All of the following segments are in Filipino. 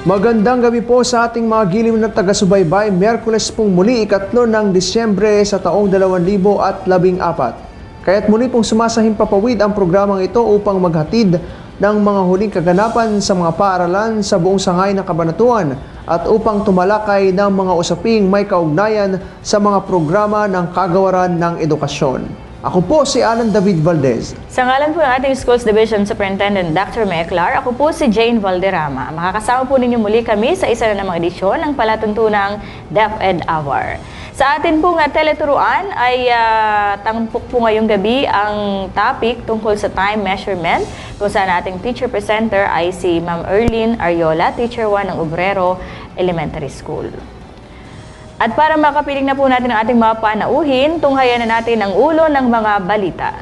Magandang gabi po sa ating mga giliw na taga-subaybay. Miyerkules pong muli, 3 ng Disyembre sa taong 2014. Kaya't muli pong sumasahimpapawid ang programang ito upang maghatid ng mga huling kaganapan sa mga paaralan sa buong sangay ng Kabanatuan at upang tumalakay ng mga usaping may kaugnayan sa mga programa ng Kagawaran ng Edukasyon. Ako po si Alan David Valdez. Sa ngalan po ng ating Schools Division Superintendent Dr. May Eclar, ako po si Jane Valderrama. Makakasama po ninyo muli kami sa isa na namang edisyon ng palatuntunang DepEd Hour. Sa atin pong teleturuan ay tampok po ngayong gabi ang topic tungkol sa time measurement, kung saan ating teacher presenter ay si Ma'am Erlyn Ariola, Teacher 1 ng Obrero Elementary School. At para makapiling na po natin ang ating mga panauhin, tunghayan na natin ang ulo ng mga balita.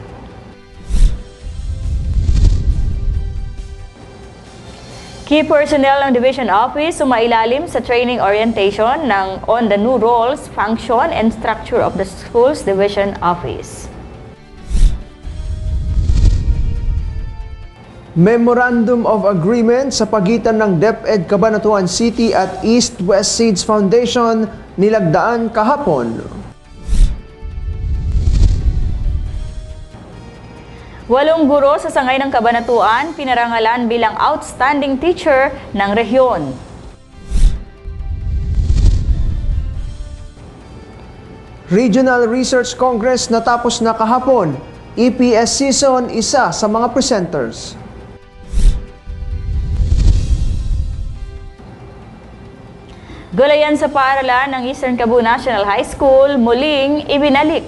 Key personnel ng Division Office sumailalim sa training orientation on the new roles, function, and structure of the Schools Division Office. Memorandum of Agreement sa pagitan ng DepEd Cabanatuan City at East-West Seeds Foundation nilagdaan kahapon. Walong guro sa sangay ng Cabanatuan pinarangalan bilang outstanding teacher ng rehiyon. Regional Research Congress natapos na kahapon. EPS season, isa sa mga presenters. Gulayan sa paaralan ng Eastern Cebu National High School muling ibinalik.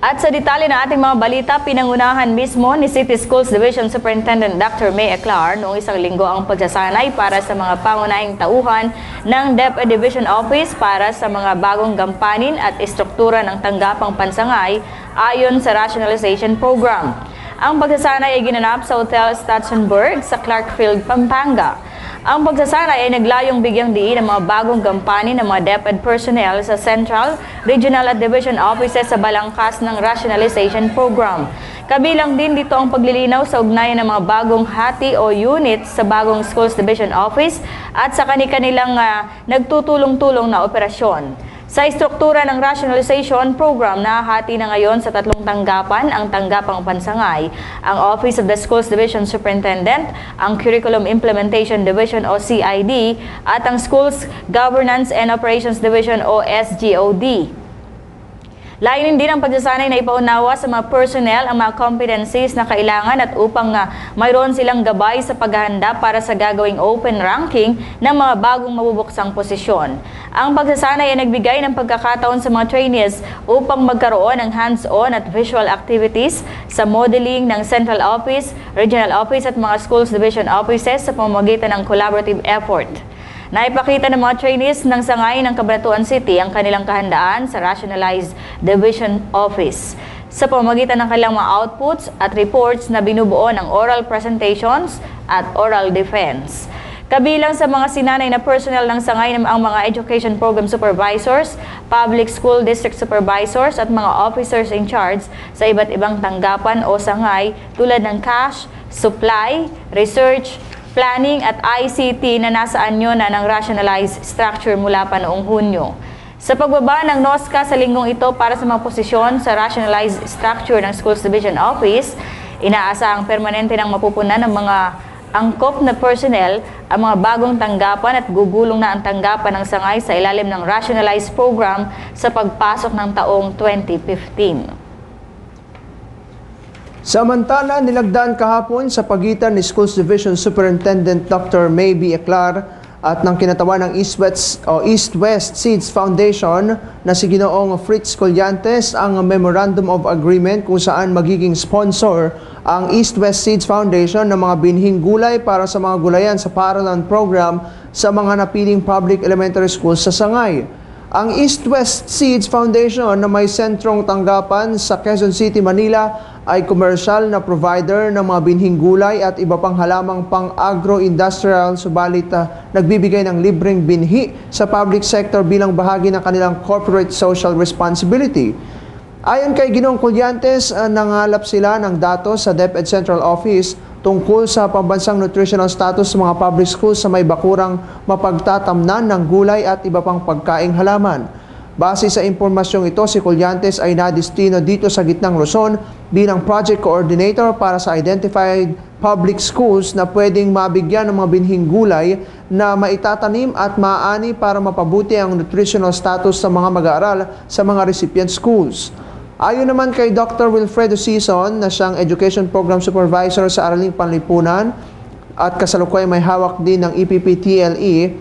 At sa detalye ng ating mga balita, pinangunahan mismo ni City Schools Division Superintendent Dr. May Eclar noong isang linggo ang pagsasanay para sa mga pangunahing tauhan ng DepEd Division Office para sa mga bagong gampanin at istruktura ng tanggapang pansangay ayon sa Rationalization Program. Ang pagsasanay ay ginanap sa Hotel Stutzenberg sa Clarkfield, Pampanga. Ang pagsasanay ay naglayong bigyang diin ng mga bagong gampanin ng mga DepEd personnel sa Central, Regional at Division Offices sa balangkas ng Rationalization Program. Kabilang din dito ang paglilinaw sa ugnayan ng mga bagong hati o units sa bagong Schools Division Office at sa kani-kanilang nagtutulong-tulong na operasyon. Sa istruktura ng Rationalization Program, nahahati na ngayon sa 3 tanggapan ang tanggapang pansangay, ang Office of the Schools Division Superintendent, ang Curriculum Implementation Division o CID, at ang Schools Governance and Operations Division o SGOD. Layunin din ang pagsasanay na ipaunawa sa mga personnel ang mga competencies na kailangan at upang mayroon silang gabay sa paghahanda para sa gagawing open ranking ng mga bagong mabubuksang posisyon. Ang pagsasanay ay nagbigay ng pagkakataon sa mga trainees upang magkaroon ng hands-on at visual activities sa modeling ng Central Office, Regional Office at mga Schools Division Offices sa pamamagitan ng collaborative effort. Naipakita ng mga trainees ng sangay ng Cabanatuan City ang kanilang kahandaan sa Rationalized Division Office sa pamamagitan ng kanilang mga outputs at reports na binubuo ng oral presentations at oral defense. Kabilang sa mga sinanay na personnel ng sangay ang mga Education Program Supervisors, Public School District Supervisors at mga officers in charge sa iba't ibang tanggapan o sangay tulad ng cash, supply, research, planning at ICT na nasa anyo na ng rationalized structure mula pa noong Hunyo. Sa pagbaba ng NOSCA sa linggong ito para sa mga posisyon sa rationalized structure ng Schools Division Office, inaasahang permanente ng mapupunan ng mga angkop na personnel ang mga bagong tanggapan at gugulong na ang tanggapan ng sangay sa ilalim ng rationalized program sa pagpasok ng taong 2015. Samantala, nilagdaan kahapon sa pagitan ni Schools Division Superintendent Dr. May B. Eclar at ng kinatawan ng East-West Seeds Foundation na si Ginoong Fritz Collantes ang Memorandum of Agreement kung saan magiging sponsor ang East-West Seeds Foundation ng mga binhing gulay para sa mga gulayan sa paaralan program sa mga napiling public elementary schools sa sangay. Ang East-West Seeds Foundation na may sentrong tanggapan sa Quezon City, Manila ay komersyal na provider ng mga binhing gulay at iba pang halamang pang-agro-industrial, subalit nagbibigay ng libreng binhi sa public sector bilang bahagi ng kanilang corporate social responsibility. Ayon kay Ginoong Colyantes, nangalap sila ng datos sa DepEd Central Office tungkol sa pambansang nutritional status sa mga public schools sa may bakurang mapagtatamnan ng gulay at iba pang pagkaing halaman. Base sa impormasyong ito, si Colyantes ay nadistino dito sa Gitnang Luzon bilang project coordinator para sa identified public schools na pwedeng mabigyan ng mga binhing gulay na maitatanim at maaani para mapabuti ang nutritional status sa mga mag-aaral sa mga recipient schools. Ayon naman kay Dr. Wilfredo Sison na siyang Education Program Supervisor sa Araling Panlipunan at kasalukuyan may hawak din ng EPP-TLE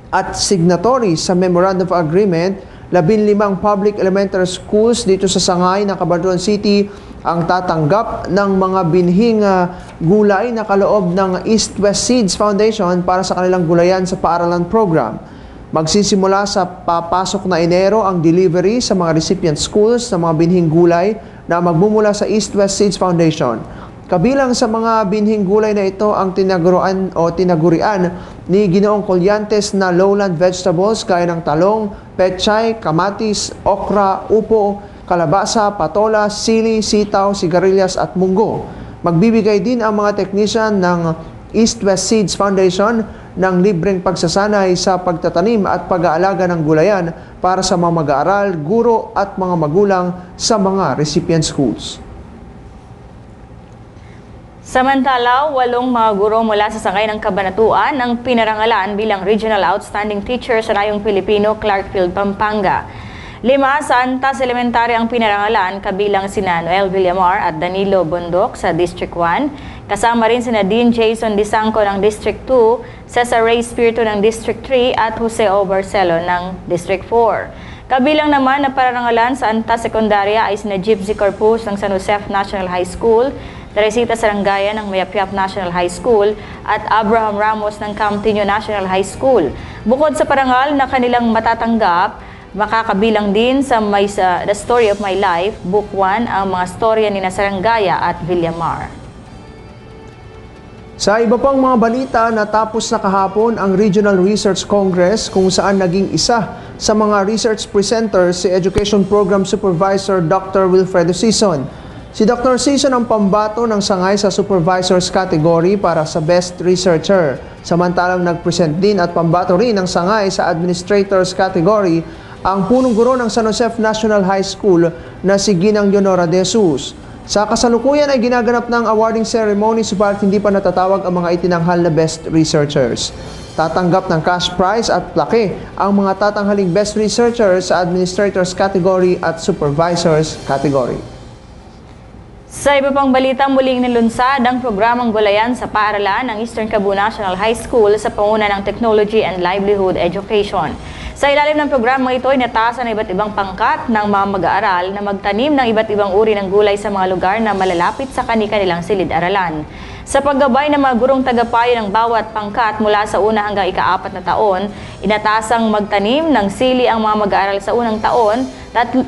at signatory sa Memorandum of Agreement, 15 public elementary schools dito sa Sangay ng Cabanatuan City ang tatanggap ng mga binhing gulay na kaloob ng East-West Seeds Foundation para sa kanilang gulayan sa paaralan program. Magsisimula sa papasok na Enero ang delivery sa mga recipient schools ng mga binhing gulay na magmumula sa East-West Seeds Foundation. Kabilang sa mga binhing gulay na ito ang tinagurian ni Ginoong Colyantes na lowland vegetables gaya ng talong, pechay, kamatis, okra, upo, kalabasa, patola, sili, sitaw, sigarilyas at munggo. Magbibigay din ang mga technician ng East-West Seeds Foundation ng libreng pagsasanay sa pagtatanim at pag-aalaga ng gulayan para sa mga mag-aaral, guro at mga magulang sa mga recipient schools. Samantala, 8 mga guro mula sa Sangay ng Cabanatuan ang pinarangalan bilang Regional Outstanding Teacher sa Rayong Pilipino, Clarkfield, Pampanga. 5 sa Antas Elementary ang pinarangalan kabilang sina Noel Villamar at Danilo Bondok sa District 1. Kasama rin sina Dean Jason Disangco ng District 2, Cesar Ray Spirito ng District 3 at Jose O. Barcelo ng District 4. Kabilang naman na pararangalan sa Antas Sekundarya ay sina Gypsy Corpus ng San Josef National High School, Teresita Sarangaya ng Mayapiap National High School at Abraham Ramos ng Camtinio National High School. Bukod sa parangal na kanilang matatanggap, makakabilang din sa The Story of My Life, Book 1, ang mga storya ni Sarangaya at Villamar. Sa iba pang mga balita, natapos na kahapon ang Regional Research Congress kung saan naging isa sa mga research presenters si Education Program Supervisor Dr. Wilfredo Sison. Si Dr. Sison ang pambato ng sangay sa Supervisors category para sa Best Researcher. Samantalang nag-present din at pambato rin ng sangay sa Administrators category ang punong guro ng San Josef National High School na si Ginang Leonora De Jesus. Sa kasalukuyan ay ginaganap ng awarding ceremony subalit hindi pa natatawag ang mga itinanghal na Best Researchers. Tatanggap ng cash prize at plaque ang mga tatanghaling Best Researchers sa Administrators category at Supervisors category. Sa iba pang balita, muling nilunsad ang programang gulayan sa paaralan ng Eastern Cebu National High School sa panguna ng Technology and Livelihood Education. Sa ilalim ng programa ito, inatasan ng iba't ibang pangkat ng mga mag-aaral na magtanim ng iba't ibang uri ng gulay sa mga lugar na malalapit sa kani-kanilang silid-aralan. Sa paggabay ng mga gurong tagapayo ng bawat pangkat mula sa una hanggang ika-4 na taon, inatasang magtanim ng sili ang mga mag-aaral sa unang taon,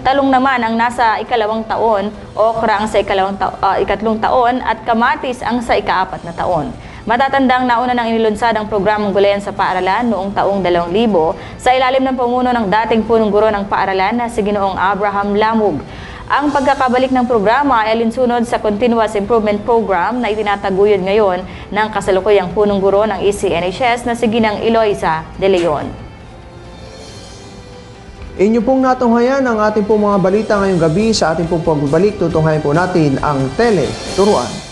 talong naman ang nasa ika-2 taon, okra ang sa ika-3 taon at kamatis ang sa ika-4 na taon. Matatandang nauna nang inilunsad ang programang gulayan sa paaralan noong taong 2000 sa ilalim ng pamuno ng dating punong guro ng paaralan na si Ginoong Abraham Lamug. Ang pagkakabalik ng programa ay alinsunod sa Continuous Improvement Program na itinataguyod ngayon ng kasalukuyang punong guro ng ECNHS na si Ginang Eloisa De Leon. Inyo pong natunghayan ang ating pong mga balita ngayong gabi. Sa ating pong pagbabalik, tutunghayan po natin ang Tele Turuan.